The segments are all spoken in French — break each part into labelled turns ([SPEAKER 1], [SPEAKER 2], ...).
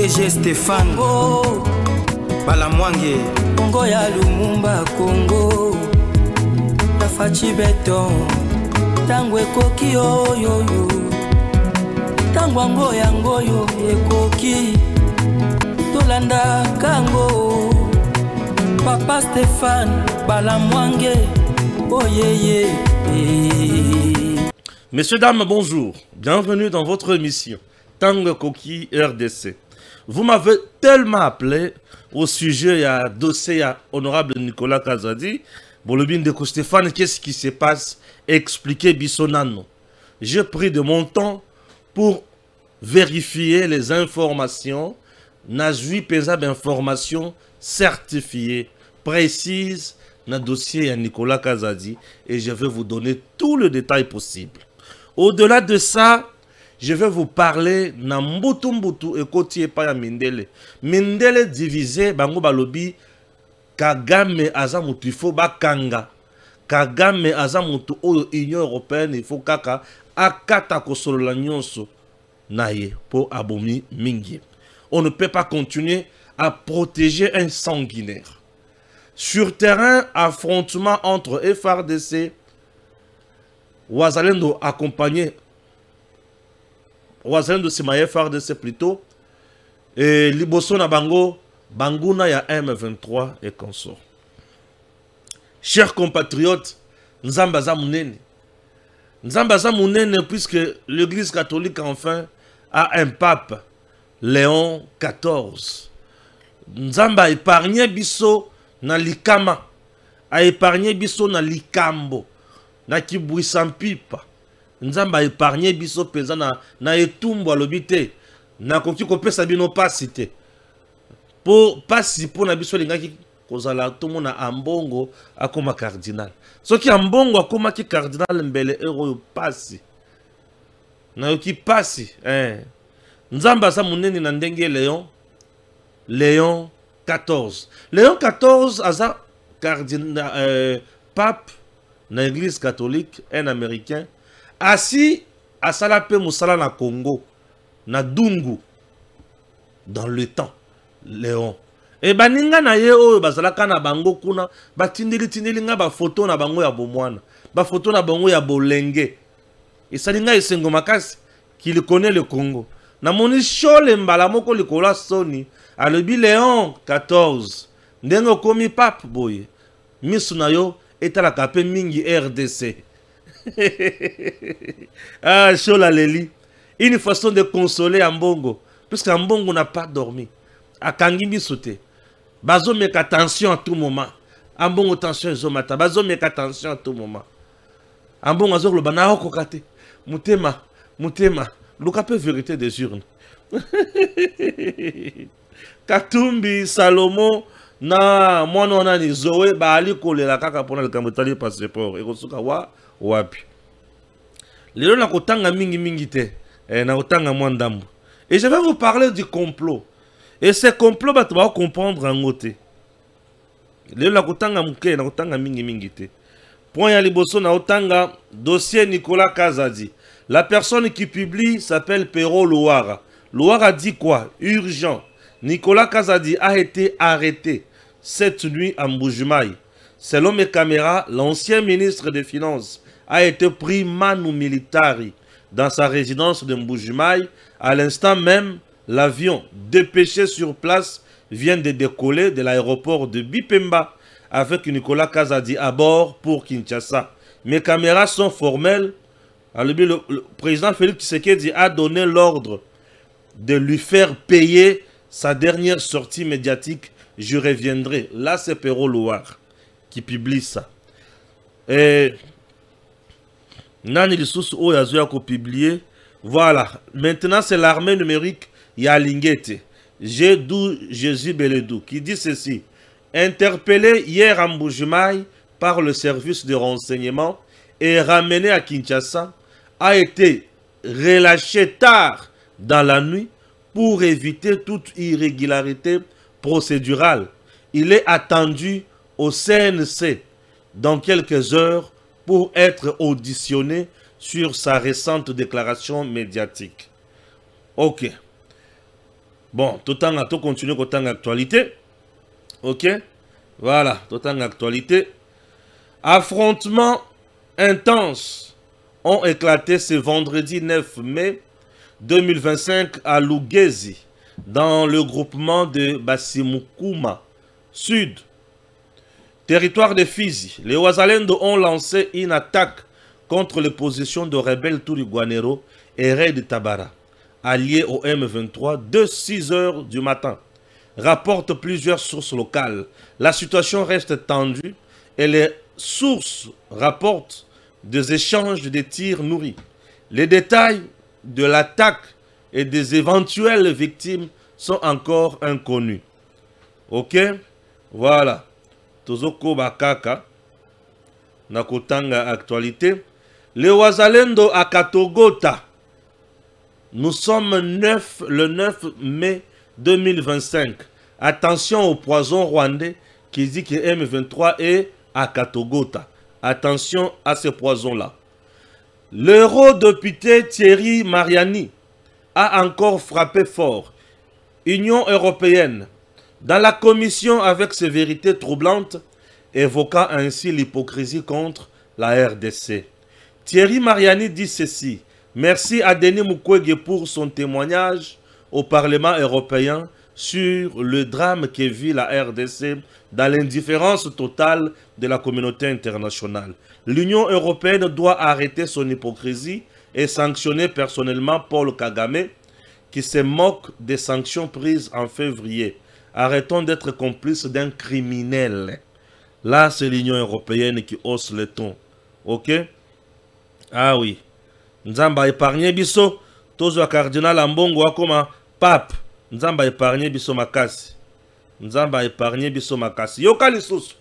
[SPEAKER 1] DG Stéphane
[SPEAKER 2] oh.
[SPEAKER 1] Balamwange
[SPEAKER 2] Congo ya Lumumba Congo Tafachi Beton Tangwe koki oyoyo Tangwango yangoyo ekoki Tolanda kango Papa Stéphane Balamwange oh yeah, yeah.
[SPEAKER 3] Messieurs, dames, bonjour. Bienvenue dans votre émission Tango Koki RDC. Vous m'avez tellement appelé au sujet à dossier à honorable Nicolas Kazadi. Bolobin de Stéphane, qu'est-ce qui se passe? Expliquez Bissonano. J'ai pris de mon temps pour vérifier les informations. Najui pesab informations certifiées, précises, dans le dossier à Nicolas Kazadi. Et je vais vous donner tout le détail possible. Au-delà de ça, je vais vous parler de Mbutu et Koti Epaya Mindele. Mindele divisé, Bango Balobi, Kagame Azamutu, il faut Bakanga. Kagame Azamutu, Union Européenne, il faut Kaka, Akata Kosolo la Nyonso, Naye, pour Abomi Mingi. On ne peut pas continuer à protéger un sanguinaire. Sur terrain, affrontement entre FRDC, Ouazalendo accompagné, Ouazalendo Simaye FRDC plutôt, et Liboso na Bango, Banguna ya M23 et consorts. Chers compatriotes, Nzambaza Mounene. Nzambaza Mounene, puisque l'Église catholique enfin a un pape, Léon XIV. Nzamba a épargné Bisso na Likama, a épargné Bisso na Likambo, na Kibouissampipa. Nzamba a épargné Bisso pesa na Etumbo alobite, na koki kopesa bino pasite. Pour passer pour na Bisso lingaki kozala tout na ambongo akoma cardinal. Ce qui ambongo akoma ki cardinal mbele ero passi. Na yoki passi, Nzamba sa muneni na ndenge Léon XIV. Léon XIV aza cardinal pape na l'église catholique, un américain. Assis à Salape Moussala na Congo, na Dungu, dans le temps, Léon. Et baninga na ye oyo bazalaka na bango kuna, batindeli nga ba photo na bango ya bomwana, ba photo na bango ya bolenge. Et salinga esengo makasi qu'il connaît le Congo. Na moni shole mbala moko likola soni, alobi Léon XIV, ndengo komi pape boye, misu na yo etala kape mingi RDC. Ah, Chola Leli. Une façon de consoler Ambongo. Puisque Ambongo n'a pas dormi. A Kangimi sauté. Bazo mec attention à tout moment. Ambongo attention Zomata. Bazo mec attention à tout moment. Ambongo azor le bana okokate. Mutema. Lukape vérité des urnes. Katumbi, Salomon. Na mwana wana ni Zoé ba ali kolela kaka pona le kamotali passeport e kosuka wapi lelo na kotanga mingi te na kotanga mwandambo. Et je vais vous parler du complot, et ce complot ba va comprendre en côté lelo na kotanga muke na kotanga mingi te. Point ya liboso na kotanga dossier Nicolas Kazadi. La personne qui publie s'appelle Pero Louara. Louara dit quoi? Urgent. Nicolas Kazadi a été arrêté cette nuit à Mbujimaï. Selon mes caméras, l'ancien ministre des Finances a été pris manu militari dans sa résidence de Mbujimaï. À l'instant même, l'avion dépêché sur place vient de décoller de l'aéroport de Bipemba avec Nicolas Kazadi à bord pour Kinshasa. Mes caméras sont formelles. Le président Félix Tshisekedi a donné l'ordre de lui faire payer sa dernière sortie médiatique. Je reviendrai. Là, c'est Pero Loire qui publie ça. Et Nani Lissous Oyazoya qui publié. Voilà. Maintenant, c'est l'armée numérique Yalingete. Jésus Beledou qui dit ceci. Interpellé hier à Mbujimaï par le service de renseignement et ramené à Kinshasa, a été relâché tard dans la nuit pour éviter toute irrégularité procédurale. Il est attendu au CNC dans quelques heures pour être auditionné sur sa récente déclaration médiatique. Ok. Bon, tout temps, tout continue au temps d'actualité. Ok? Voilà, tout temps d'actualité. Affrontements intenses ont éclaté ce vendredi 9 mai 2025 à Lugezi, dans le groupement de Basimukuma Sud, territoire de Fizi. Les Wazalendo ont lancé une attaque contre les positions de rebelles Turiguanero et Red Tabara, alliés au M23, de 6 heures du matin. Rapportent plusieurs sources locales. La situation reste tendue et les sources rapportent des échanges de tirs nourris. Les détails de l'attaque et des éventuelles victimes sont encore inconnus. Ok? Voilà. Tozoko Bakaka. Nakotanga actualité. Les Wazalendo à Katogota. Nous sommes le 9 mai 2025. Attention au poison rwandais qui dit que M23 est à Katogota. Attention à ce poison-là. L'eurodéputé Thierry Mariani a encore frappé fort. Union européenne, dans la commission avec ses vérités troublantes, évoquant ainsi l'hypocrisie contre la RDC. Thierry Mariani dit ceci. Merci à Denis Mukwege pour son témoignage au Parlement européen sur le drame que vit la RDC dans l'indifférence totale de la communauté internationale. L'Union européenne doit arrêter son hypocrisie et sanctionner personnellement Paul Kagame qui se moque des sanctions prises en février. Arrêtons d'être complices d'un criminel. Là, c'est l'Union européenne qui hausse le ton. Ok? Ah oui. Nzamba épargné biso. Tozo cardinal Ambongo akoma pape. Nzamba épargné biso makasi. Nzamba épargné biso makasi. Yoka lisusu.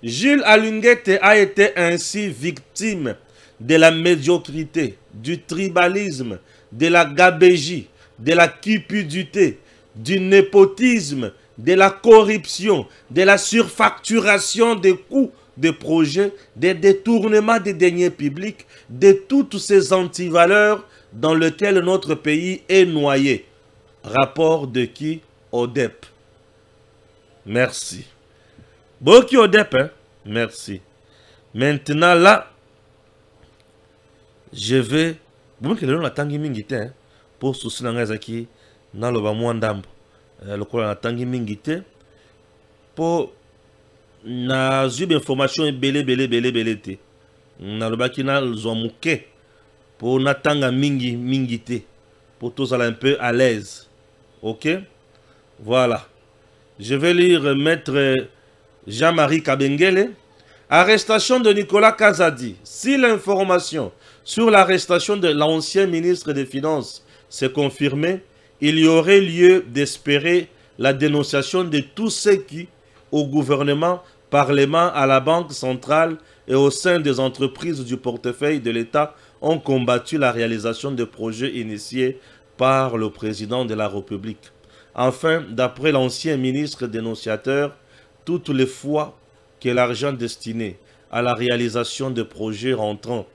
[SPEAKER 3] Jules Alungete a été ainsi victime de la médiocrité, du tribalisme, de la gabégie, de la cupidité, du népotisme, de la corruption, de la surfacturation des coûts des projets, des détournements des deniers publics, de toutes ces antivaleurs dans lesquelles notre pays est noyé. Rapport de qui? ODEP. Merci. Boki ODEP, hein? Merci. Maintenant là, je vais... Bon, que l'on attend mingite pour soutenir l'angazaki dans le bamouandam. Le quoi on attend mingite pour na zub information belé te. Na le bakina zomouke pour natanga mingite pour tous aller un peu à l'aise. Ok? Voilà. Je vais lire maître Jean-Marie Kabengele. Arrestation de Nicolas Kazadi. Si l'information sur l'arrestation de l'ancien ministre des Finances s'est confirmée, il y aurait lieu d'espérer la dénonciation de tous ceux qui, au gouvernement, Parlement, à la Banque centrale et au sein des entreprises du portefeuille de l'État, ont combattu la réalisation de projets initiés par le président de la République. Enfin, d'après l'ancien ministre dénonciateur, toutes les fois que l'argent destiné à la réalisation de projets rentrant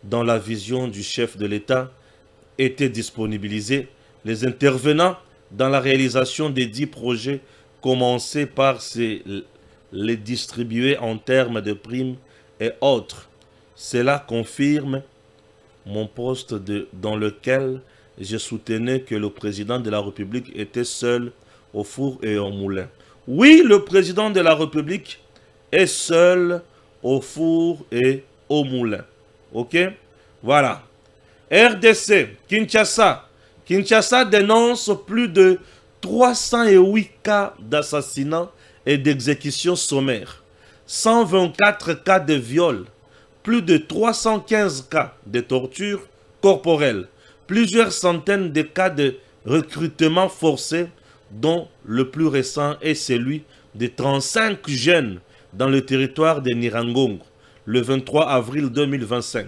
[SPEAKER 3] dans la vision du chef de l'État était disponibilisé, les intervenants dans la réalisation des 10 projets commençaient par les distribuer en termes de primes et autres. Cela confirme mon poste dans lequel je soutenais que le président de la République était seul au four et au moulin. Oui, le président de la République est seul au four et au moulin. Ok? Voilà. RDC, Kinshasa. Kinshasa dénonce plus de 308 cas d'assassinat et d'exécution sommaire, 124 cas de viol, plus de 315 cas de torture corporelle, plusieurs centaines de cas de recrutement forcé, dont le plus récent est celui de 35 jeunes dans le territoire de Nirangongo, le 23 avril 2025.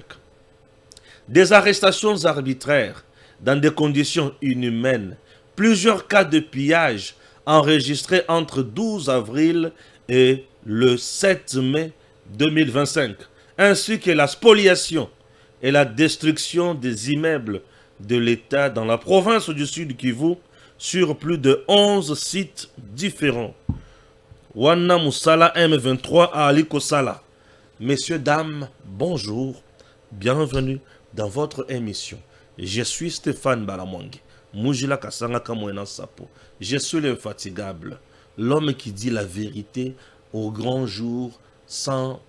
[SPEAKER 3] Des arrestations arbitraires dans des conditions inhumaines, plusieurs cas de pillage enregistrés entre 12 avril et le 7 mai 2025, ainsi que la spoliation et la destruction des immeubles de l'État dans la province du Sud Kivu, sur plus de 11 sites différents. Wana Moussala M23 à Ali Kosala. Messieurs, dames, bonjour. Bienvenue dans votre émission. Je suis Stéphane Balamwangi. Mujila Kasanga Kamwena Sapo. Je suis l'infatigable. L'homme qui dit la vérité au grand jour sans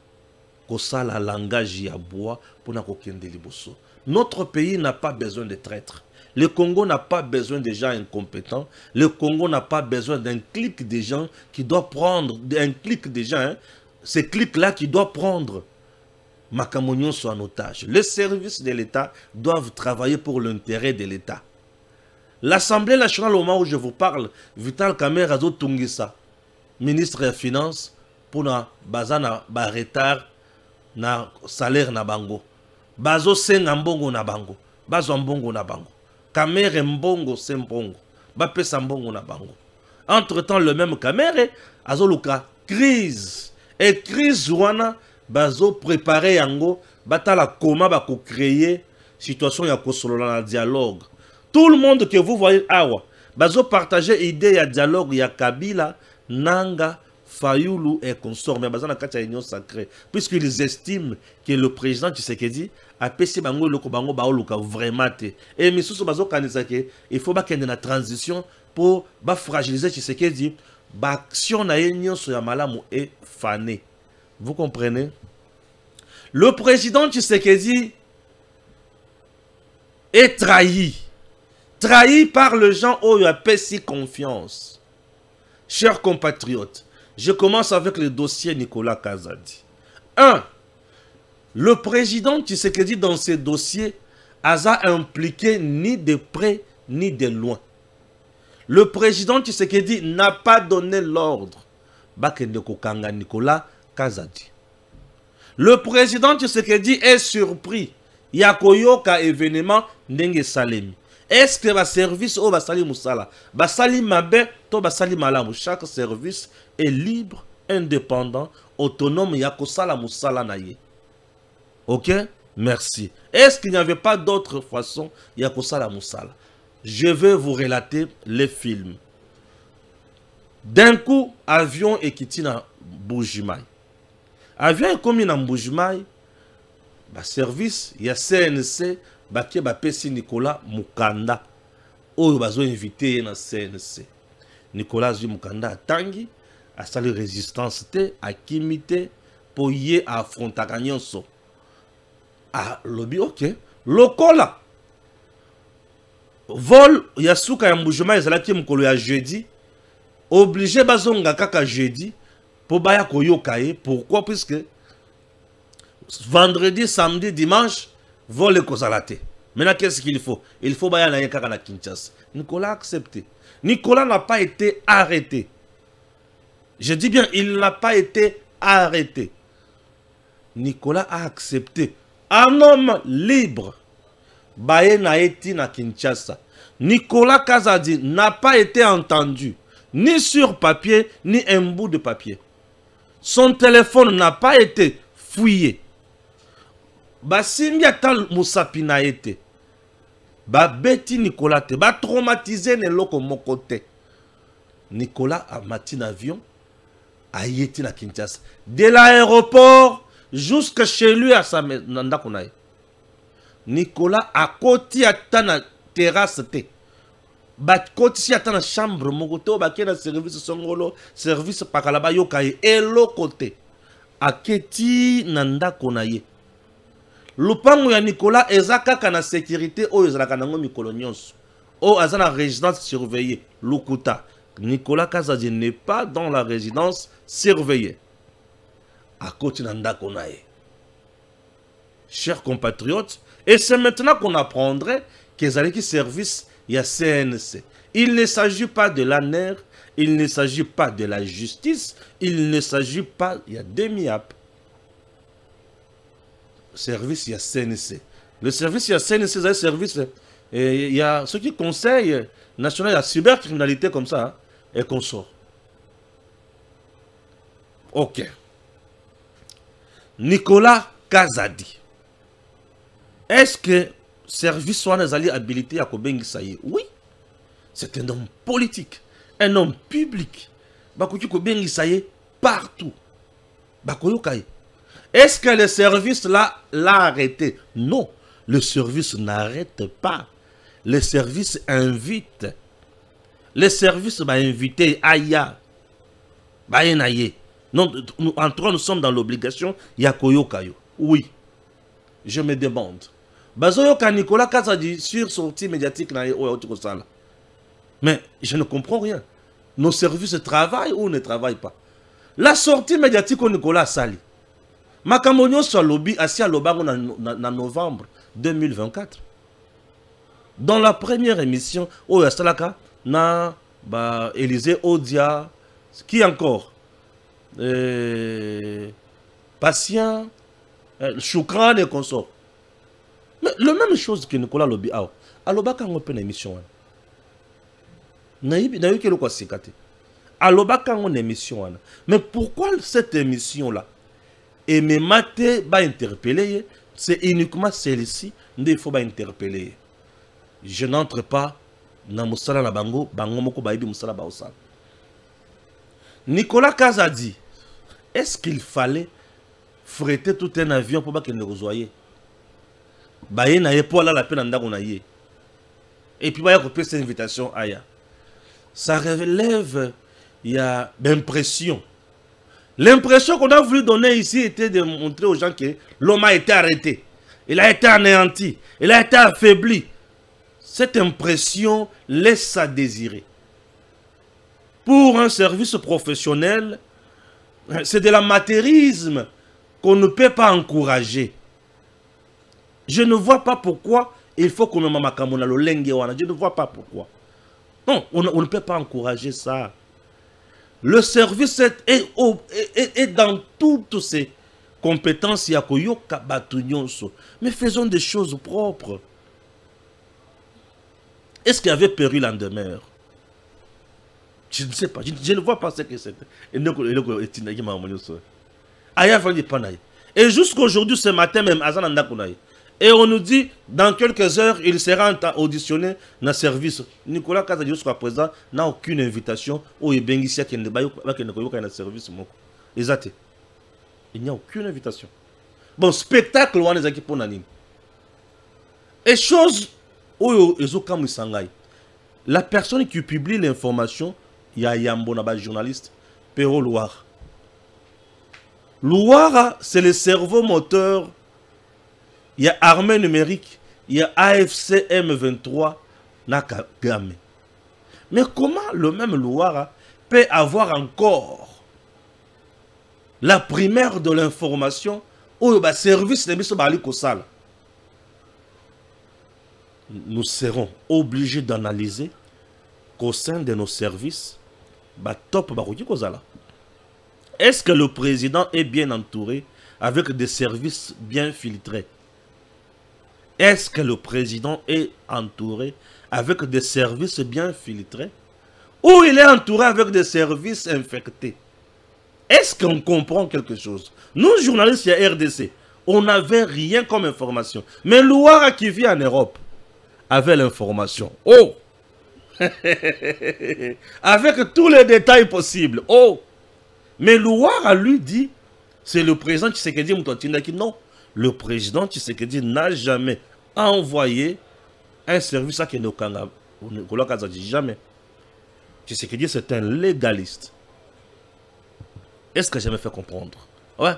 [SPEAKER 3] Kosala langage ya bois pour na kokende liboso. Notre pays n'a pas besoin de traîtres. Le Congo n'a pas besoin de gens incompétents. Le Congo n'a pas besoin d'un clic de gens qui doit prendre, un clic de gens, hein, ces clics-là qui doit prendre Makamonion soit en otage. Les services de l'État doivent travailler pour l'intérêt de l'État. L'Assemblée nationale, au moment où je vous parle, Vital Kamerhe Azo Tungisa, ministre des Finances, pour na bazana ba retard na salaire na bango. Bazo senga mbongo na bango. Bazo mbongo na bango. Kamerhe mbongo sembongo. Bapesa mbongo na bango. Entre-temps, le même Kamerhe Azo luka crise. Et crise wana bazo préparer yango batala koma ba ko créer situation ya kosolola na dialogue. Tout le monde que vous voyez awa bazo partager idée ya dialogue ya Kabila, Nanga, Fayoulou et consorts, mais bazana kati ya union sacrée, puisqu'ils estiment que le président Tshisekedi a pesi bango loko bango baoluka vraiment te. Et misusu bazo kanisa ke il faut ba kende na transition pour ba fragiliser Tshisekedi, ba action na union so ya malamu et fané. Vous comprenez? Le président Tshisekedi est trahi. Trahi par les gens où il a payé confiance. Chers compatriotes, je commence avec le dossier Nicolas Kazadi. 1. Le président Tshisekedi dans ce dossier a impliqué ni de près ni de loin. Le président Tshisekedi n'a pas donné l'ordre. Bakende kokanga Nicolas Kazadi. Le président Tshisekedi est surpris. Yakoyoka événement ndenge salemi. Est-ce que le service au Basali Moussala, Basali Mabe, to Basali Malamu, chaque service est libre, indépendant, autonome, Yakosala Moussala Naye. Ok? Merci. Est-ce qu'il n'y avait pas d'autre façon, Yakosala Moussala? Je vais vous relater les films. D'un coup, avion est quitté dans Boujimai. Avion est commis dans Boujimai, service, il y a CNC, Baké Bapesi Nicolas Mukanda. Oyo bazo invité na CNC. Nicolas Zui Mukanda a tangi, a sali résistance te, a kimite, pour y affronter Kanyonso. Ah, lobby, ok. Lokola. Vol, Yasuka Yambujuma, Yazalaki Mukolo ya jeudi. Obligé bazonga kaka jeudi. Pour baya koyokaye. Pourquoi? Puisque vendredi, samedi, dimanche, vol et Kozalate. Maintenant, qu'est-ce qu'il faut? Il faut baya na yekaka na Kinshasa. Nicolas a accepté. Nicolas n'a pas été arrêté. Je dis bien, il n'a pas été arrêté. Nicolas a accepté. Un homme libre. Baye na eti na Kinshasa. Nicolas Kazadi n'a pas été entendu. Ni sur papier, ni un bout de papier. Son téléphone n'a pas été fouillé. Basimbi atal Moussapina été. Beti Nicolas te. Ba traumatisé ne loko mokote. Nicolas a matin avion. A yeti na Kinshasa. De l'aéroport jusqu'à chez lui à sa maison. Nicolas a koti ata na terrasse te. Ba koti si ata na chambre mokote. Ba kena service songolo. Service pakalaba yokaye. Et l'autre côté. A keti nanda konaye. Lupango ya Nicolas ezaka na sécurité o ezalaka nango mikolo nyonso. O azana résidence surveillée Lukuta. Nicolas Kazadi n'est pas dans la résidence surveillée. À côté nanda konaye. Chers compatriotes, et c'est maintenant qu'on apprendrait qu'ils allaient qui service il y a CNC. Il ne s'agit pas de l'ANER, il ne s'agit pas de la justice, il ne s'agit pas, il y a demi-app. Service, il y a CNC. Le service, il y a CNC, c'est un service. Et il y a ceux qui conseillent national, il y a cybercriminalité comme ça, hein, et qu'on sort. Ok. Nicolas Kazadi. Est-ce que service soit habilité à Kobengi Saye? Oui. C'est un homme politique, un homme public. Bakoki ko bengi ça y est partout. Bakoyokai. Est-ce que le service l'a arrêté? Non, le service n'arrête pas. Le service invite. Le service va inviter Aya. Bayenaye. Non, en tout cas, nous sommes dans l'obligation. Yakoyokayo. Oui. Je me demande. Bazoyoka Nicolas Kazadi sur sortie médiatique. Mais je ne comprends rien. Nos services travaillent ou ne travaillent pas. La sortie médiatique au Nicolas Sali. Makamonio sur lobby assis à Lobango en novembre 2024. Dans la première émission, au Yasalaka, na Élysée Odia, qui encore Patient, Choukran et consorts. Mais la même chose que Nicolas Lobby a. À Lobaka, on a une émission. Mais pourquoi cette émission-là? Et mes matés va interpeller, c'est uniquement celle-ci, il faut interpeller. Je n'entre pas dans Moussala na Bango, Bango Moko Baïbi Moussala Baosal. Nicolas Kazadi, est-ce qu'il fallait fretter tout un avion pour pas qu'il ne rejoigne? Baye na ye pour la peine en naïe. Et puis baye copier cette invitation aya. Ça relève il y a l'impression. L'impression qu'on a voulu donner ici était de montrer aux gens que l'homme a été arrêté. Il a été anéanti. Il a été affaibli. Cette impression laisse à désirer. Pour un service professionnel, c'est de l'amateurisme qu'on ne peut pas encourager. Je ne vois pas pourquoi il faut qu'on ait makamona lo lenge wana. Je ne vois pas pourquoi. Non, on ne peut pas encourager ça. Le service est dans toutes ses compétences. Mais faisons des choses propres. Est-ce qu'il y avait péril en demeure? Je ne sais pas. Je ne vois pas ce que c'était. Et jusqu'aujourd'hui, ce matin même, et on nous dit, dans quelques heures, il sera auditionné dans le service. Nicolas Kazadi, jusqu'à présent, n'a aucune invitation. Il n'y a aucune invitation. Bon, spectacle, on est pour Nanim. Et chose, la personne qui publie l'information, il y a Yambonaba, journaliste, Pero Loire. Loire, c'est le cerveau moteur. Il y a armée numérique, il y a AFC M23, Nakagame. Mais comment le même Loire peut avoir encore la primaire de l'information ou le service de M. Bali Kosala? Nous serons obligés d'analyser qu'au sein de nos services, est-ce que le président est bien entouré avec des services bien filtrés? Est-ce que le président est entouré avec des services bien filtrés? Ou il est entouré avec des services infectés? Est-ce qu'on comprend quelque chose? Nous, journalistes à RDC, on n'avait rien comme information. Mais Loire qui vit en Europe avait l'information. Oh! Avec tous les détails possibles. Oh! Mais Loire lui dit, c'est le président Tshisekedi Moutotinda qui non. Le président Tshisekedi n'a jamais envoyé un service à Kenokanga. Jamais. Tshisekedi, c'est un légaliste. Est-ce que j'ai me fait comprendre? Ouais.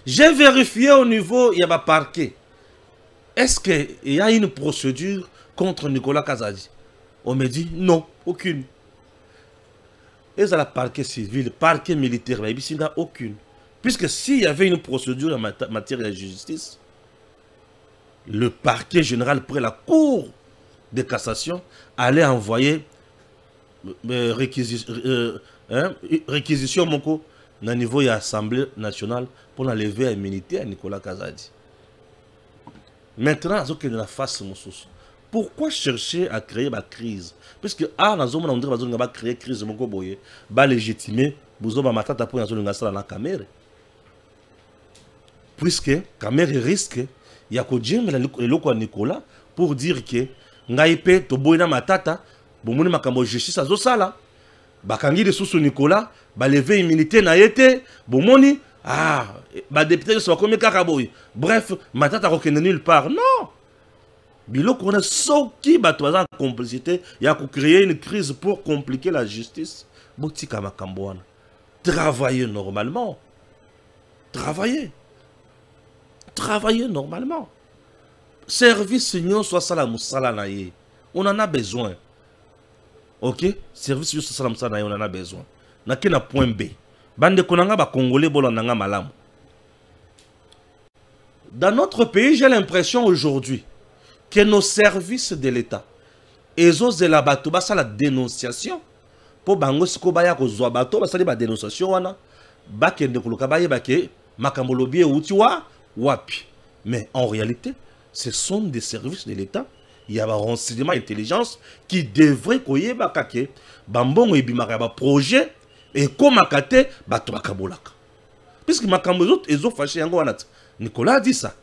[SPEAKER 3] J'ai vérifié au niveau, il y a un parquet. Est-ce qu'il y a une procédure contre Nicolas Kazadi? On me dit non, aucune. Et ça, le parquet civil, le parquet militaire, il n'y a aucune. Puisque s'il y avait une procédure en matière de justice, le parquet général près la cour de cassation allait envoyer réquisition au niveau de l'Assemblée nationale pour enlever l'immunité à Nicolas Kazadi. Maintenant, pourquoi chercher à créer la crise? Puisque on va créer une crise, on va légitimer la caméra. Puisque la caméra risque, il y a que Nicolas pour dire que Ngaïpe, Toboina Matata, bomoni makambo justice azosala bakangi lisusu Nicolas baleve immunité na yete bomoni badepute nyonso bakomi kaka boye bref matata akokende nulle part non biloko wana soki bato baza na complicité ya kocréer une crise pour compliquer la justice botika makambo wana travailler normalement travailler normalement service nyonso asala mosala na ye on en a besoin. Ok, service juste ça on en a besoin. Na kena point B. Bande konanga ba congolais bolandanga malamu. Dans notre pays, j'ai l'impression aujourd'hui que nos services de l'État ezozela la bato basa la dénonciation pour bango siko baya ko zwa bato basali ba dénonciation wana ba kende kuluka baye ba ke makambo lobi uti wa wapi. Mais en réalité, ce sont des services de l'État. Il y a un renseignement intelligence qui devrait koyeba kake bambongo ebimaka ba projet et comme akate bato bakabolaka. Puisque makambo autres ezo fâché yango wana. Nicolas a dit ça.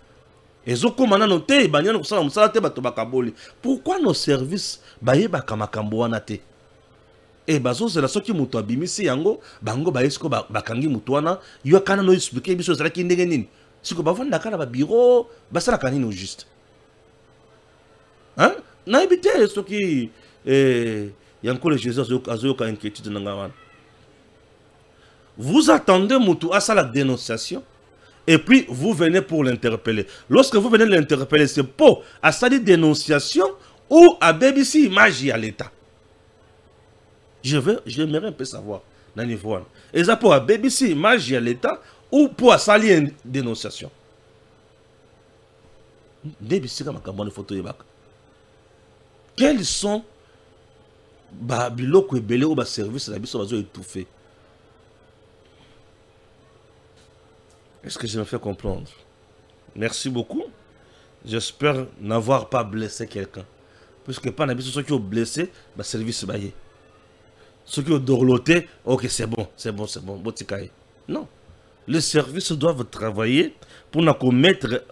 [SPEAKER 3] Ezo komana noté banyana kusala musala te bato bakaboli. Pourquoi nos services bayebaka makambo wana te? Et bazo c'est la soki muto abimisi yango bango bayesko bakangi muto wana yo kana no expliquer biso zala ki ndenge nini. Siko bavanda kala ba bureau basala kanini au juste. Hein? Na ebité ce qui yanko le Jésus azoyoka inquiétude nanga. Vous attendez mutu à ça la dénonciation et puis vous venez pour l'interpeller. Lorsque vous venez l'interpeller, c'est pour à ça des dénonciations ou à BBC image à l'État. J'aimerais un peu savoir dans le niveau. Et ça pour à BBC image à l'État ou pour à salir une dénonciation. BBC comme un photo de bac. Quels sont les biloko ebele ou les services de la biso bazo étouffé? Est-ce que je me fais comprendre? Merci beaucoup. J'espère n'avoir pas blessé quelqu'un. Puisque pas n'habitude ceux qui ont blessé, le service baillé. Ceux qui ont dorloté, ok c'est bon. Non. Les services doivent travailler pour ne commettre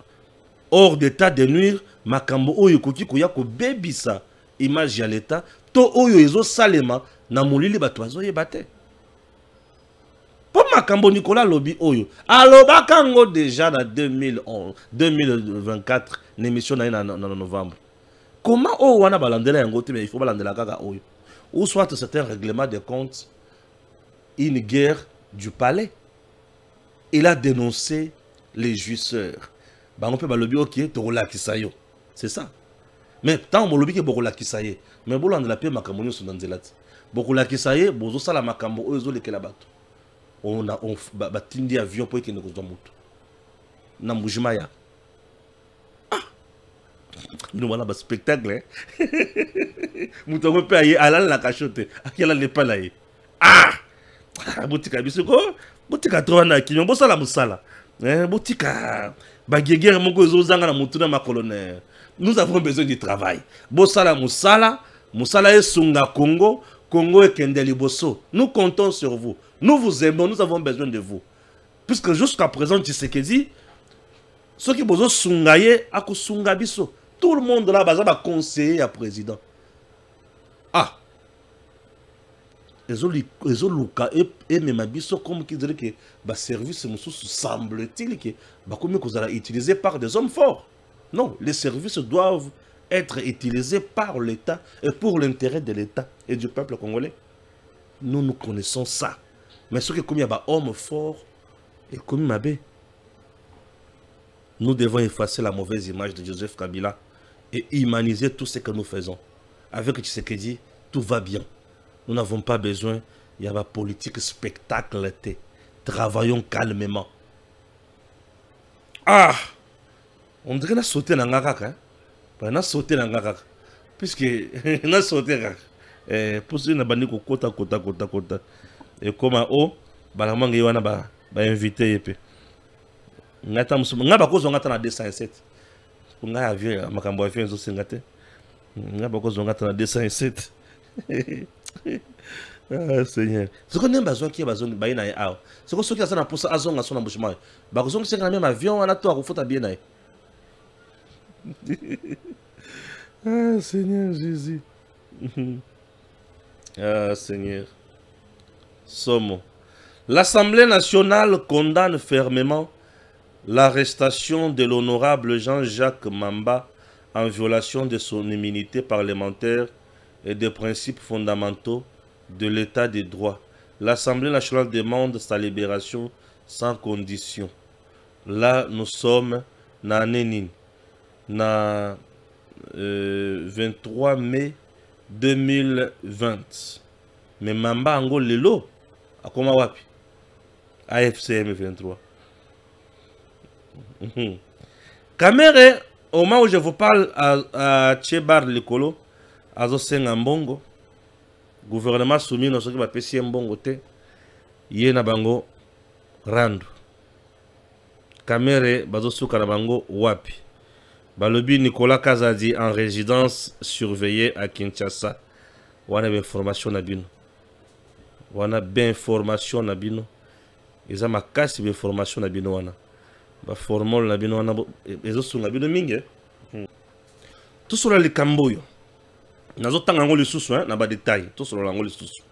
[SPEAKER 3] hors d'état de nuire makambo oyo koki koya ko bebisa image ya l'État to oyo ezo salema na molili bato bazo yebate. Pour makambo Nicolas lobi oyo alobaka ngo déjà na 2024 l'émission na novembre. Comment o wana balandela yango te mais il faut balandela kaka oyo. Ou soit c'est un règlement de compte, une guerre du palais. Il a dénoncé les jouisseurs. Bah on peut balobi ok to la kisayo. C'est ça. Mais tant on lobi ke bokola kisaye. Mais bolandela pe makambo nyo sonanzelati. Bokola kisaye bozo sala makambo oyo zo lekela bato. On batindi avion pour que nous moto na mbujimaya nous voilà un spectacle muto ngo pe aye alala la cachote akela le pas là botika bisoko botika twana kinyo bosala musala botika bagegere moko ezozanga na mutu na makolone. Nous avons besoin du travail bosala musala esunga Congo et Kendeli Bosso. Nous comptons sur vous. Nous vous aimons, nous avons besoin de vous. Puisque jusqu'à présent, Tshisekedi, ceux qui besoin sungaye, ako sungabiso. Tout le monde là, va conseiller à président. Ah. Les luka et même abiso comme qui dirait que le service semble-t-il que comme vous allez utiliser par des hommes forts. Non, les services doivent être utilisés par l'État et pour l'intérêt de l'État et du peuple congolais. Nous connaissons ça. Mais ce qui est comme il y a des hommes forts et comme Mabé, nous devons effacer la mauvaise image de Joseph Kabila et humaniser tout ce que nous faisons. Avec Tshisekedi, tout va bien. Nous n'avons pas besoin, il y a la politique spectacle. Travaillons calmement. Ah! On dirait qu'on a sauté dans la caca. On a sauté dans la caca. Puisque on a sauté dans la caca. Pour ceux qui ont kota. Et comme on a invité. On a invité 207. On a vu makambo avion zo singate. On a beaucoup zonga 207. Ah Seigneur. Ce qu'on a besoin qui a besoin ba ina a. Ce qu'on soki azana pour ça azonga sona mbushima. Ba ko zonga singa même avion ana to akufota bien na. Ah Seigneur Jésus. Ah, Seigneur. Somo. L'Assemblée nationale condamne fermement l'arrestation de l'honorable Jean-Jacques Mamba en violation de son immunité parlementaire et des principes fondamentaux de l'état de droit. L'Assemblée nationale demande sa libération sans condition. Là, nous sommes na Nénine, na 23 mai 2020. Mais Mamba Ango Lelo, à comment wapi? AFCM 23. Kamere, au moment où je vous parle à Tchebar Likolo, à Zosenga Mbongo, gouvernement soumis dans ce qui va pécher Mbongo te, yé bango randu. Kamere, bazo souka na bango wapi. Balobi Nicolas Kazadi en résidence surveillée à Kinshasa. Wana ben formation na bino. Wana ben formation na bino. Eza makasi ben formation na bino wana. Ba formol na bino wana ezo sunga bino mingi. Tout sur le Camboyo. Nazo tanga ngo lisusu na ba détail. Tout sur ngo lisusu.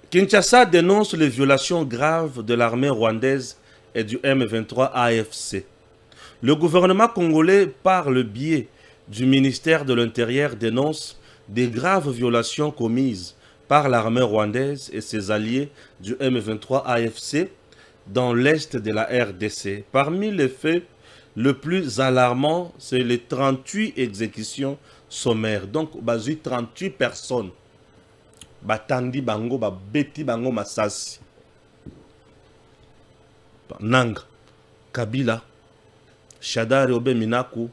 [SPEAKER 3] Kinshasa dénonce les violations graves de l'armée rwandaise et du M23 AFC. Le gouvernement congolais, par le biais du ministère de l'Intérieur, dénonce des graves violations commises par l'armée rwandaise et ses alliés du M23 AFC dans l'est de la RDC. Parmi les faits, le plus alarmant, c'est les 38 exécutions sommaires. Donc, bazu 38 personnes. Batandi bango, beti bango masasi. Nanga, Kabila, Shadari Obe Minaku,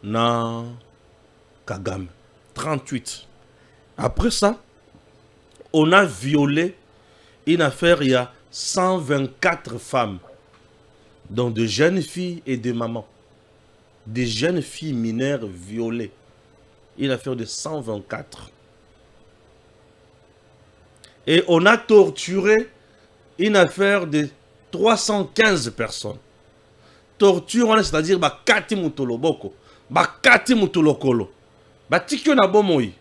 [SPEAKER 3] na Kagame. 38. Après ça, on a violé une affaire, il y a 124 femmes, dont de jeunes filles et des mamans. Des jeunes filles mineures violées. Une affaire de 124. Et on a torturé une affaire de 315 personnes. Torture, c'est-à-dire bakati mutoloboko, bakati mutolokolo, batikyo na bomoi,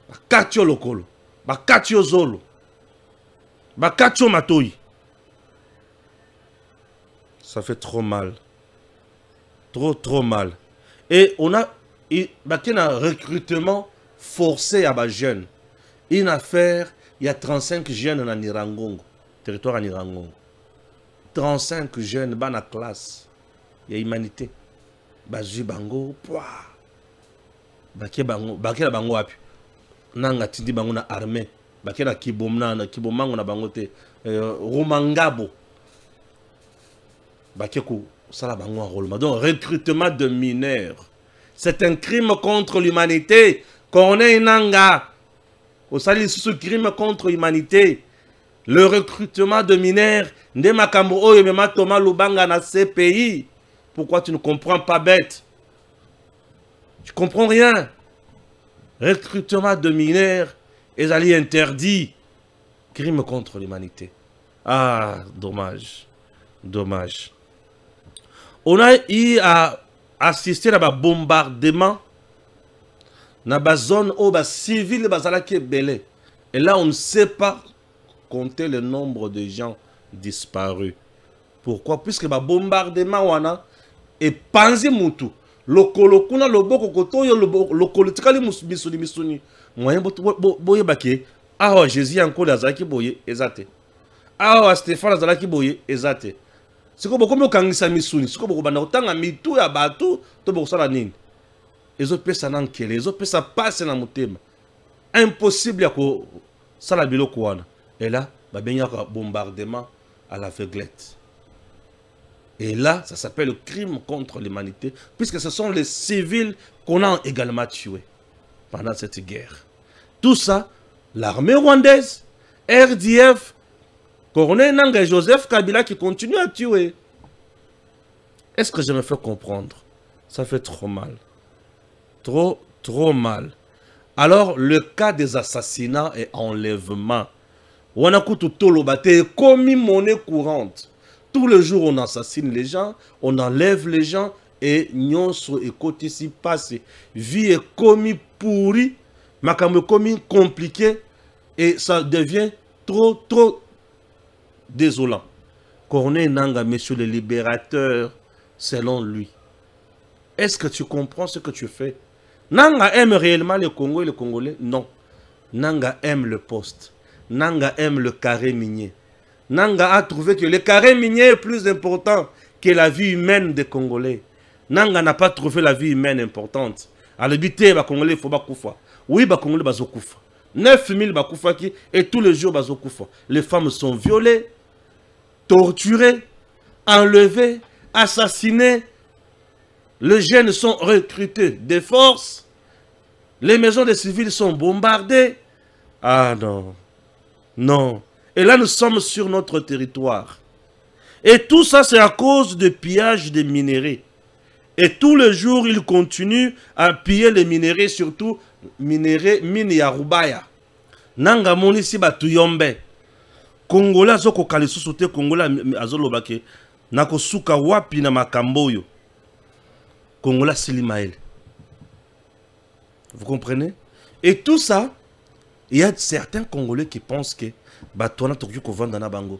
[SPEAKER 3] bakati lokolo, bakati zolo, bakati matoi. Ça fait trop mal. Trop mal. Et on a un recrutement forcé à bas jeunes. Une affaire, il y a 35 jeunes en Nirangongo, territoire en Nirangongo. 35 jeunes dans la classe. Il y a humanité. Bazu bango, poa. Baké la bango api. Nanga tindi bango na armée. Baké la kibomna na kibomango na bango te. Romangabo. Baké ko sala bango enrôlement. Donc recrutement de mineurs. C'est un crime contre l'humanité. Corneille Nanga. Au salut ce crime contre l'humanité. Le recrutement de mineurs, Thomas Lubanga na CPI. Pourquoi tu ne comprends pas, bête? Tu comprends rien. Recrutement de mineurs, ils allaient interdit. Crime contre l'humanité. Ah, dommage. Dommage. On a eu à assister à un bombardement dans la zone où les civils sont belé. Et là, on ne sait pas compter le nombre de gens disparus. Pourquoi? Puisque le bombardement wana et panzi mutu lokolo kuna loboko kotoyo lokolo tikali misuni moyen boye bake aho Jésus encore azaki boye ezate aho Stéphane azaki boye ezate siko boko mokangisa misuni siko boko banda kotanga mitu ya batu to boko sala nini ezo pesa nankele ezo pesa passe na mutema impossible ya ko sala biloko wana. Et là, il y a un bombardement à l'aveuglette. Et là, ça s'appelle le crime contre l'humanité, puisque ce sont les civils qu'on a également tués pendant cette guerre. Tout ça, l'armée rwandaise, RDF, Corneille Nangaa et Joseph Kabila qui continuent à tuer. Est-ce que je me fais comprendre? Ça fait trop mal. Trop mal. Alors, le cas des assassinats et enlèvements, on a commis monnaie courante. Tous les jours, on assassine les gens, on enlève les gens et nyonso et côté si passe. Vie est commis pourri makambo comme compliqué et ça devient trop désolant. Corneille Nangaa, monsieur le libérateur, selon lui. Est-ce que tu comprends ce que tu fais? Nangaa aime réellement le Congo et le Congolais? Non. Nangaa aime le poste. Nangaa aime le carré minier. Nangaa a trouvé que le carré minier est plus important que la vie humaine des Congolais. Nangaa n'a pas trouvé la vie humaine importante. À l'habiter, les Congolais, il faut bakoufa. Oui, les Congolais, ils bakoufa. 9000 bakoufa qui, et tous les jours, bakoufa. Les femmes sont violées, torturées, enlevées, assassinées. Les jeunes sont recrutés des forces. Les maisons des civils sont bombardées. Ah non. Non. Et là, nous sommes sur notre territoire. Et tout ça, c'est à cause de pillage des minéraux. Et tous les jours, ils continuent à piller les minéraux, surtout minéraux mine ya Rubaya. Nanga moni si batu yombe. Congolais azoko kalisusu te Congolais azolobake. Nako suka wapi na makamboyo. Congolais Silimaël. Vous comprenez? Et tout ça, il y a certains Congolais qui pensent que Batouana Toki ko vanda na bango.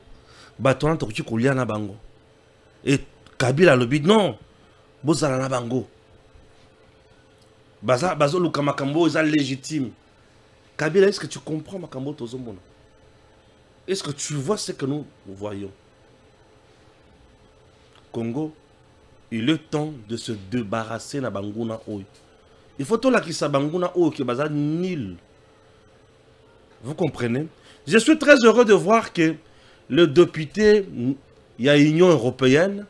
[SPEAKER 3] Batouana Toki ko lia na bango. Et Kabila lobi non. Bozala na bango. Bazo luka makambo est légitime. Kabila, est-ce que tu comprends makambo tozombona? Est-ce que tu vois ce que nous voyons? Congo, il est temps de se débarrasser na banguna oyo. Il faut tout la qui sa banguna oyo qui baza nil. Vous comprenez? Je suis très heureux de voir que le député, il y a Union européenne,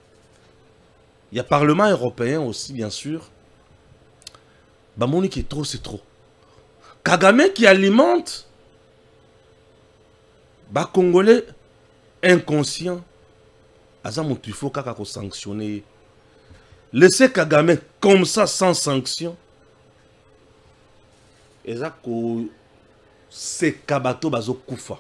[SPEAKER 3] il y a Parlement européen aussi, bien sûr. Bamoni qui est trop, c'est trop. Kagame qui alimente ba Congolais inconscients. Il faut qu'on sanctionne. Laissez Kagame comme ça sans sanction. Et ça, c'est Kabato Bazo Koufa.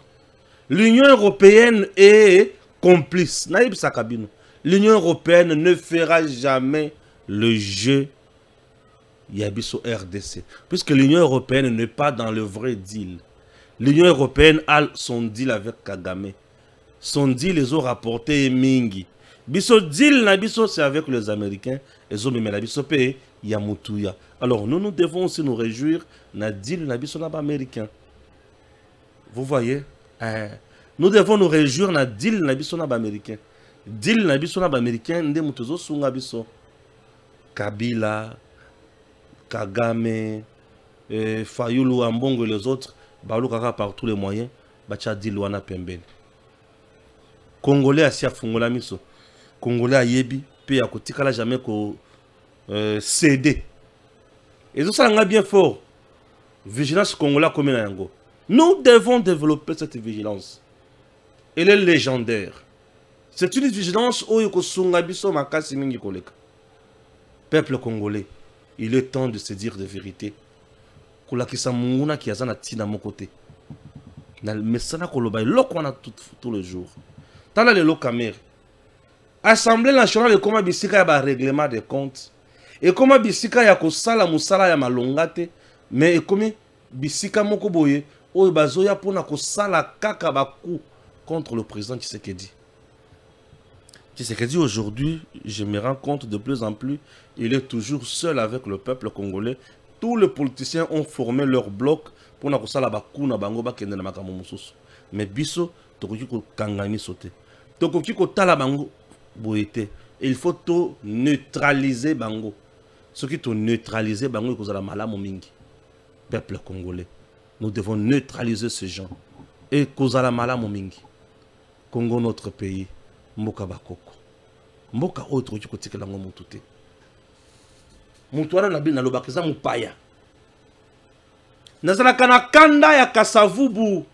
[SPEAKER 3] L'Union européenne est complice. Naïb Sakabino. L'Union européenne ne fera jamais le jeu Yabiso RDC. Puisque l'Union européenne n'est pas dans le vrai deal. L'Union européenne a son deal avec Kagame. Son deal, ils ont rapporté Mingi. Biso deal, c'est avec les Américains. Ils ont mis la biso payé Yamutuya. Alors nous devons aussi nous réjouir na deal na biso naba américain. Vous voyez? Nous devons nous réjouir na deal na biso naba américain. Deal na biso naba américain nde mutuzo sunga biso. Kabila, Kagame, Fayulu, Ambongo et les autres, Balou Kaka par tous les moyens, Bacha deal wana pembeni. Congolais a fungola miso. Congolais a yebi, puis à côté kala jamais ko céder. Et tout ça on a bien fort. Vigilance congolais comme yango. Nous devons développer cette vigilance. Elle est légendaire. C'est une vigilance où yoko sunga biso makasi mingi koleka. Peuple congolais, il est temps de se dire de vérité. Kula kisa munguna ki azana tina mon côté. Na mesana koloba loko wana tous les jours. Tala le lokamere. Assemblée nationale comment bisika ya ba règlement des comptes. Et comment bisika ya ko sala musala ya malongate, mais comme bisika moko boye oyo bazoya pona ko sala kaka baku contre le président Tshisekedi. Tshisekedi aujourd'hui, je me rends compte de plus en plus, il est toujours seul avec le peuple congolais. Tous les politiciens ont formé leur bloc pour na ko sala baku na bango ba kende na makambo mususu. Mais biso tokoki ko kangani sauter. Tokoki ko tala bango boyete. Il faut tout neutraliser bango. Ce qui te neutraliser bango ko zala malamu mingi. Peuple congolais. Nous devons neutraliser ces gens. Et ko zala malamu mingi. Congo notre pays. Mboka bakoko. Mboka autre qui kotikela ngo mutute. Mutuana na bina lobakiza mupaya. Nazala kana kanda ya Kasavubu.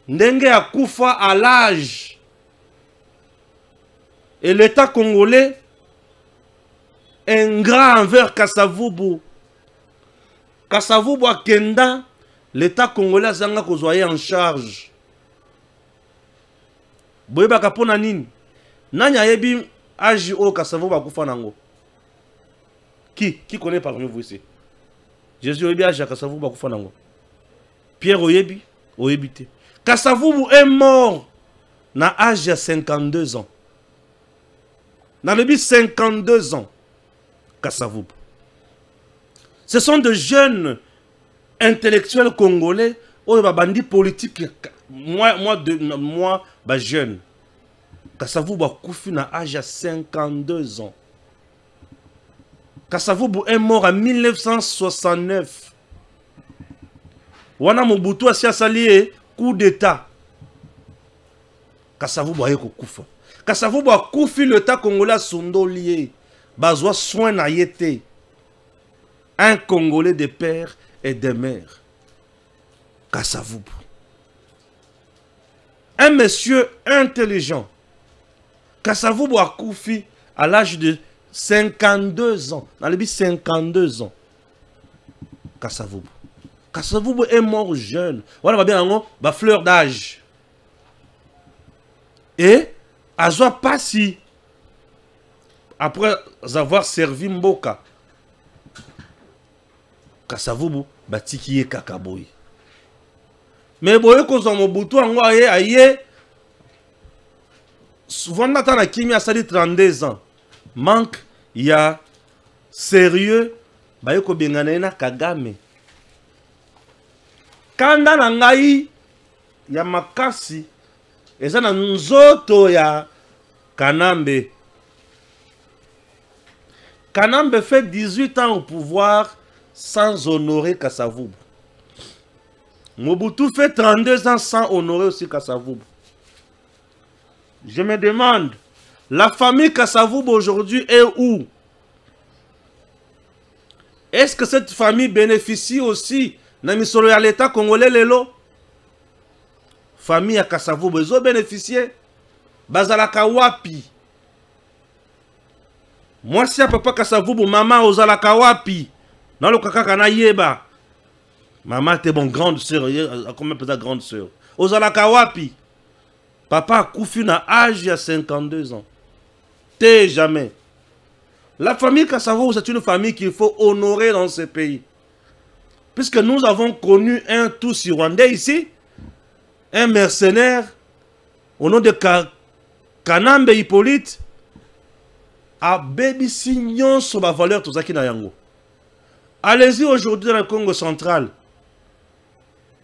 [SPEAKER 3] Ndenge ya kufa à l'âge. Et l'État congolais ingrat envers Kasavubu. Kasavubu a kenda, l'État congolais a zanga kozwaye en charge. Boyeba kapona nini? Nanya yebi âge o Kasavubu a kufa nango. Qui connaît parmi vous ici? Jésus oyebi âge Kasavubu bakufa nango. Pierre oyebi te. Kasavubu est mort na âge de 52 ans. Dans le but 52 ans. Kasavubu. Ce sont de jeunes intellectuels congolais, ou des bandits politiques, moi, jeune. Kasavubu a koufi na âge de 52 ans. Kasavubu est mort en 1969. Wana Mobutu a sali coup d'état. Kasavubu a koufa. Kasavubu a koufi le tas congolais sondo lié. Bazwa soin na yete. Un Congolais de père et de mère. Kasavubu. Un monsieur intelligent. Kasavubu a koufi à l'âge de 52 ans. Dans le but 52 ans. Kasavubu. Kasavubu est mort jeune. Voilà, bien, fleur d'âge. Et, Azwa Passi, après avoir servi Mboka, Kasavubu, Batikiye Kakaboy. Mais boye kozo Mobutu ango aye, souvent natan na kimi asali 32 ans. Manque, il y a sérieux, baye ko bengana na Kagame. Kanda na ngai ya makasi eza na nzoto ya Kanambe. Kanambe fait 18 ans au pouvoir sans honorer Kasavubu. Mobutu fait 32 ans sans honorer aussi Kasavubu. Je me demande, la famille Kasavubu aujourd'hui est où? Est-ce que cette famille bénéficie aussi de misolo ya l'État congolais lelo? Famille à Kasavubu, ils ont bénéficié. Bazalaka wapi? Moi, si à papa Kasavubu, maman ozalaka wapi? Dans le kaka na yeba. Maman était bon grande sœur, comment peut-être grande sœur? Ozalaka wapi? Papa a koufi na âge à 52 ans. T'es jamais. La famille Kasavubu, c'est une famille qu'il faut honorer dans ce pays. Puisque nous avons connu un Tutsi rwandais ici, un mercenaire, au nom de Kanambe Hippolyte, a baby signon sur ma valeur tout ça qui n'a yango. Allez-y aujourd'hui dans le Congo central.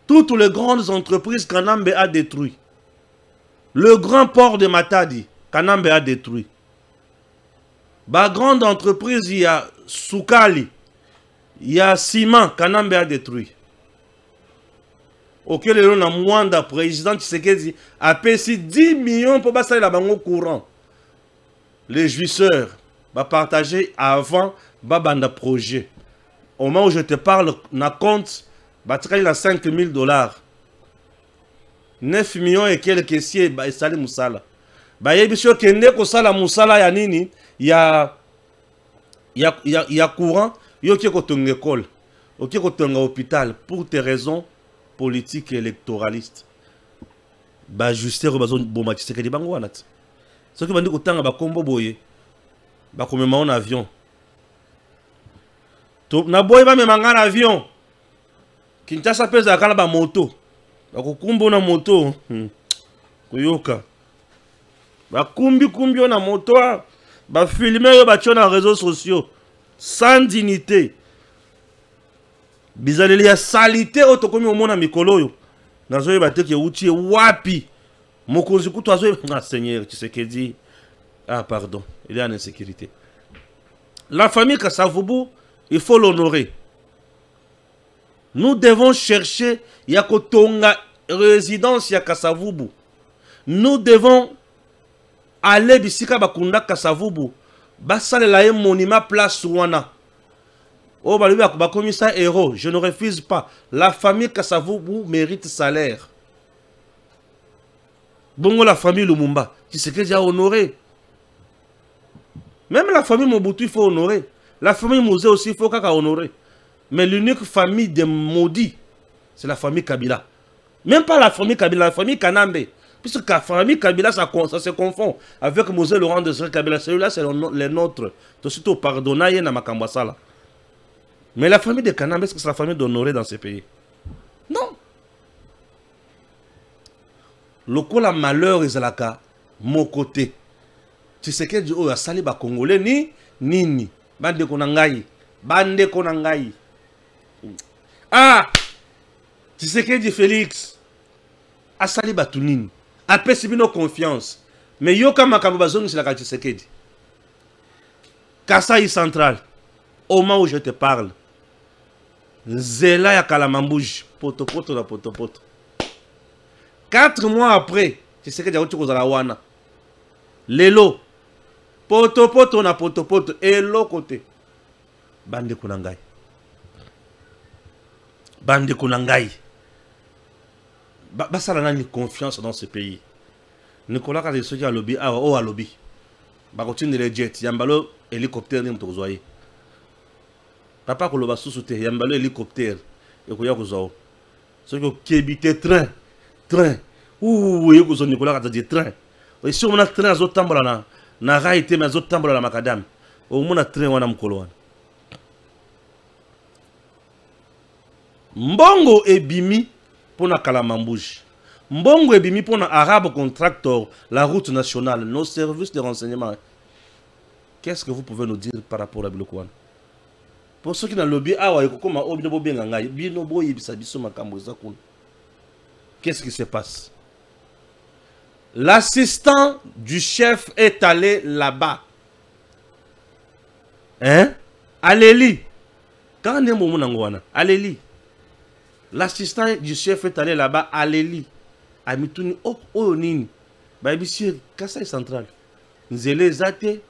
[SPEAKER 3] Toutes les grandes entreprises Kanambe a détruit. Le grand port de Matadi, Kanambe a détruit. Bah grande entreprise, il y a Soukali, il y a Ciment, Kanambe a détruit. Auquel le Mwanda, président Tshisekedi, a payé 10 millions pour passer la banque au courant. Les jouisseurs va partager avant Babanda projet. Au moment où je te parle, na compte, il a 5 000 $. 9 millions et quelques caissiers, bah, sali musala. Bah, il y a bien sûr que ko sala musala ya nini, il y a courant, il y a une école, il y a un hôpital pour des raisons politiques et électoralistes. Bah, juste bon match c'est que des bango anat. Ce qui m'a dit que tant ba kombo boye, ba comme en avion. Na boye ba me manga avion. Kinshasa pesa kala ba moto. Ba kukumbo na moto. Kuyoka. Ba kumbi na moto. Ba filmer yo ba tio na réseaux sociaux. Sans dignité. Bizaleli ya salité otokomi omona mikolo yo. Nazo yo ba teke uti wapi. Mokonzi kuto azo ah Seigneur Tshisekedi. Ah pardon, il y a une insécurité. La famille Kasavubu, il faut l'honorer. Nous devons chercher Yakotonga résidence ya Kasavubu. Nous devons aller bisika bakunda Kasavubu. Basale la monument place Wana. Oh balubi bakomi ça héros, je ne refuse pas. La famille Kasavubu mérite salaire. Bongo la famille Lumumba, qui s'est déjà honoré. Même la famille Mobutu, il faut honorer. La famille Mosé aussi, il faut honorer. Mais l'unique famille des maudits, c'est la famille Kabila. Même pas la famille Kabila, la famille Kanambe. Puisque la famille Kabila, ça se confond avec Mosé Laurent de Kabila. Celui-là, c'est les nôtres. Tout surtout pardonner na makambasala. Mais la famille de Kanambe, est-ce que c'est la famille d'Honoré dans ces pays? Non. Le coup la malheur est là, mon côté. Tu sais que Dieu a sali ba Congolais ni nini. Bande konangai. Bande konangai. Ah! Tu sais que Dieu Félix a sali ba tunini. A perçu nos confiance. Mais yo kama kabazoni c'est la Tshisekedi. Kasaï central. Au moment où je te parle. Zela ya Kalamambouj. Poto poto la poto poto. 4 mois après, tu sais que Diaouti Kozala Wana. Lelo. Poto poto na poto poto. Et l'autre côté. Bande Kunangai. Bande Kunangai. Ça a une confiance dans ce pays. Nicolas a dit ce qui a lobby. Ah, oh, à lobby. Bah, continue les jets. Yambalo, hélicoptère, n'y a papa Koloba sous-souté. Yambalo, hélicoptère. Et Koya Kozao. Ce qui habite train. Train. Ouh, et vous Nicolas a dit train. Et si on a train à Zotambola, na raïté, mais Zotambola la macadam. Au moins, on a train, on a Mkoloan. Mbongo et Bimi pour na Kalamambouj. Mbongo et Bimi pour na Arabe Contractor, la route nationale, nos services de renseignement. Qu'est-ce que vous pouvez nous dire par rapport à Bilokouan? Pour ceux qui n'ont lobby, qu'est-ce qui se passe? L'assistant du chef est allé là-bas. Hein? Alléli. Quand on est au Alléli. L'assistant du chef est allé là-bas. Alléli. Amituni. Oh, oh, nini. Baibisir, Kassai central. Nzele zate.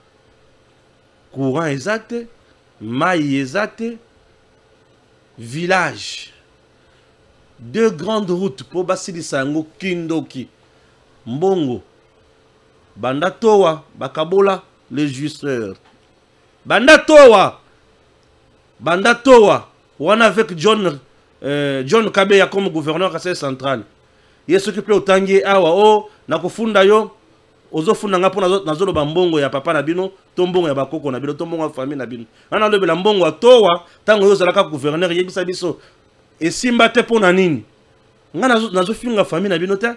[SPEAKER 3] Courant exact. Maï exact. Village. 2 grandes routes pour Basili Sango, Kindoki. Mbongo. Bandatowa. Bakabola. Les jouisseurs. Bandatowa. Bandatowa. On avec John Kabeya comme gouverneur Kassai central. Il s'occupe au Tangi Awa. Oh, nakofunda yo. Ozofunda ngapo nazolo bambongo ya papa na bino, tombongo ya bakoko na bino, tombongo ya famille na bino. Ana lobe la mbongo atowa, tango yo zalaka gouverneur yebisa biso. Et simba te pona nini? Nga nazofinga famille na bino te.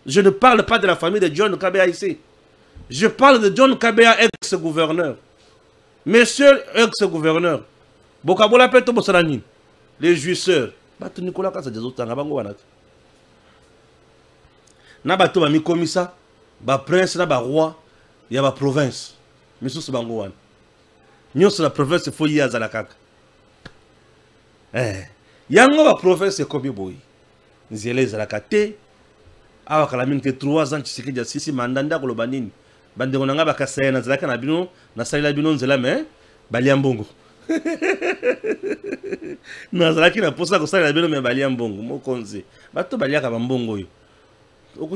[SPEAKER 3] Je ne parle pas de la famille de John Kabeya ici. Je parle de John Kabeya, ex-gouverneur. Monsieur ex-gouverneur. Bokabola peto bosalani. Les jouisseurs. Bato Nicolas Kasa des autres bango wanat. Na bato ba mi komisa. Ba prince na ba roi ya ba province misusu bango wana nyonso la province fo yi azala kaka yango ba province komi boyi nzela ezalaka te awa kala mingi te 3 ans Tshisekedi ya sisi mandanda koloba nini bandengo nanga bakasaya na zalaka na bino na salila bino nzela me balia mbongo na zalaki na posa ko salila bino me balia mbongo mokonzi bato baliaka ba mbongo yo. Les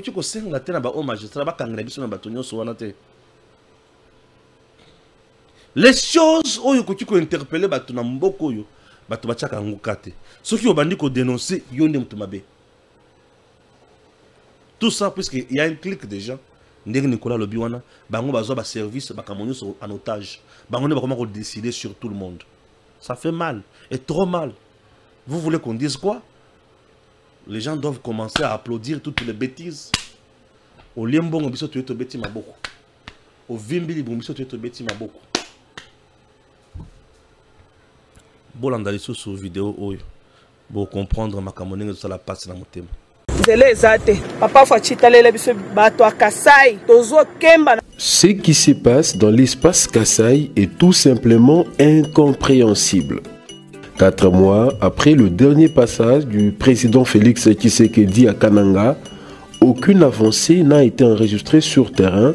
[SPEAKER 3] choses où you interpeller batuna mboko yo batu bachaka ngukate ceux qui ont bandit ko dénoncer yonde mtumabe tout ça puisque il y a un clic déjà ndenge Nicolas Lobiwana bango bazo ba service bakamonyo en otage bango ne ba comment décider sur tout le monde. Ça fait mal et trop mal. Vous voulez qu'on dise quoi? Les gens doivent commencer à applaudir toutes les bêtises. Au liembon, on tu es bêtis maboko. Au vimbili, on tu es bêtis maboko. Bon, on a sur vidéo, pour comprendre ma camonine sur la passe dans mon thème.
[SPEAKER 4] Ce qui se passe dans l'espace Kasaï est tout simplement incompréhensible. 4 mois après le dernier passage du président Félix Tshisekedi à Kananga, aucune avancée n'a été enregistrée sur terrain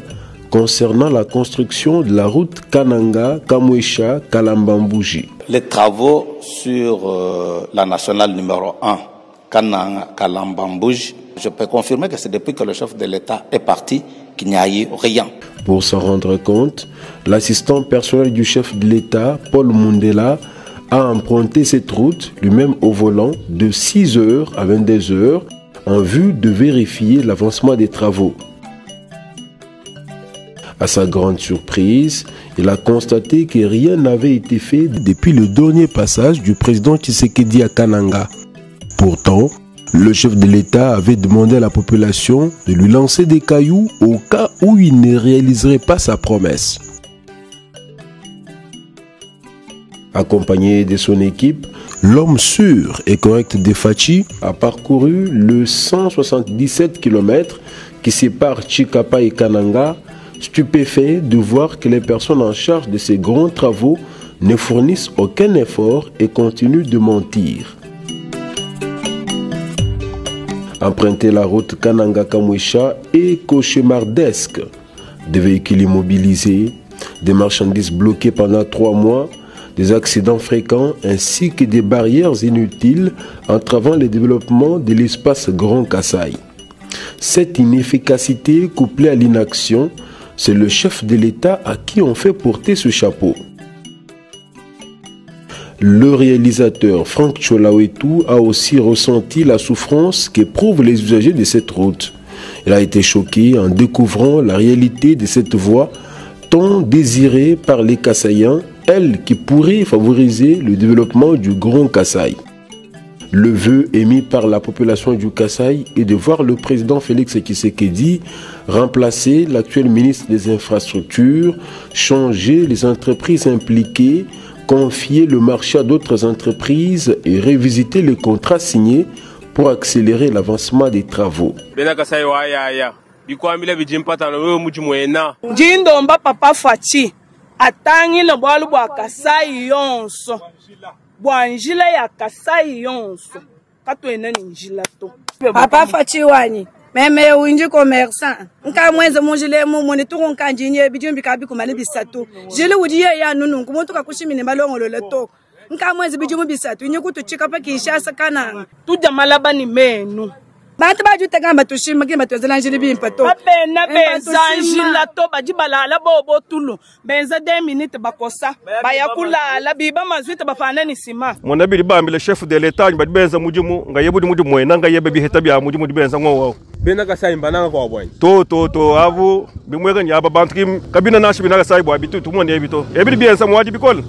[SPEAKER 4] concernant la construction de la route Kananga-Kamwesha-Kalambambouji.
[SPEAKER 5] Les travaux sur la nationale numéro 1, Kananga-Kalambambouji, je peux confirmer que c'est depuis que le chef de l'État est parti qu'il n'y a eu rien.
[SPEAKER 4] Pour s'en rendre compte, l'assistant personnel du chef de l'État, Paul Mundela, a emprunté cette route, lui-même au volant, de 6h à 22h, en vue de vérifier l'avancement des travaux. À sa grande surprise, il a constaté que rien n'avait été fait depuis le dernier passage du président Tshisekedi à Kananga. Pourtant, le chef de l'État avait demandé à la population de lui lancer des cailloux au cas où il ne réaliserait pas sa promesse. Accompagné de son équipe, l'homme sûr et correct de Fachi a parcouru le 177 km qui sépare Chikapa et Kananga, stupéfait de voir que les personnes en charge de ces grands travaux ne fournissent aucun effort et continuent de mentir. Emprunter la route Kananga-Kamwisha est cauchemardesque. Des véhicules immobilisés, des marchandises bloquées pendant 3 mois, des accidents fréquents ainsi que des barrières inutiles entravant le développement de l'espace Grand Kasaï. Cette inefficacité couplée à l'inaction, c'est le chef de l'État à qui on fait porter ce chapeau. Le réalisateur Franck Cholawetu a aussi ressenti la souffrance qu'éprouvent les usagers de cette route. Il a été choqué en découvrant la réalité de cette voie tant désirée par les Kasaïens, elle qui pourrait favoriser le développement du Grand Kasaï. Le vœu émis par la population du Kasaï est de voir le président Félix Tshisekedi remplacer l'actuel ministre des Infrastructures, changer les entreprises impliquées, confier le marché à d'autres entreprises et revisiter les contrats signés pour accélérer l'avancement des travaux.
[SPEAKER 6] Jindomba papa Fachi atangi le boalu bwa Kasai yonso bwa njila ya Kasai yonso kato enani njila to
[SPEAKER 7] papa Fachi wani meme winji commerçant nka mwenze munjile mu moni tu nka njinye bijumbi kabi kumale bisatu jile udiye ya nunu kumuntu kakushimine balongolo leto nka mwenze bijumu bisatu nyekutu chika pa Kinshasa Kananga
[SPEAKER 6] tu jamala bani menu
[SPEAKER 7] bantu bajutanga batushima ke batozela njili bimpato
[SPEAKER 6] apena benza njila to bajibala la bobo tulu benza 2 minutes bakosa bayakula la biba mazwita bafana ni sima
[SPEAKER 8] monabiri bambi le chef de l'état ni benza mujimu ngayebudi mujimu ena ngayebe biheta bya mujimu benza ngo bena Kasai mbana ko boy to avu bimwega nya babantu kim kabina nashi bina Kasai bo abitu tumonde ebito ebiri benza mwadi bikol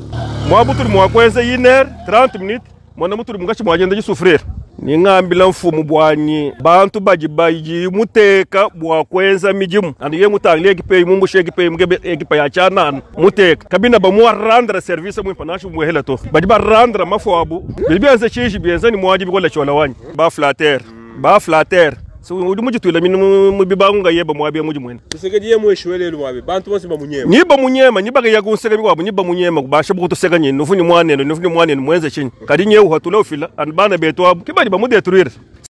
[SPEAKER 8] mwabutur mwakwenza 1h30 minutes mwana mutur mungachi mwagenda gisufrere ni ngambila mfumu bwanyi bantu bajibayi muteka bwakwenza mijimu andi ye mutangle ekipe mumbushe ekipe mgebe ekipe ya chana muteka kabina bamuwa randra service mu panashi mu hela to bajiba randra mafwabu bibianze chishi bianze ni mwaji bikola chola wanyi ba flatter so muji twila minu bibangu ngayeba mwabe muji mwene Tshisekedi ye mweshwele lwabe bantu bose bamunyema ni baga yagunsega bikwa ni bamunyema kubasha bukutosega nyine nufuni mwanene mwenze chinyi kadi nye uhatula ufila anbana betwa kibaji bamudetruire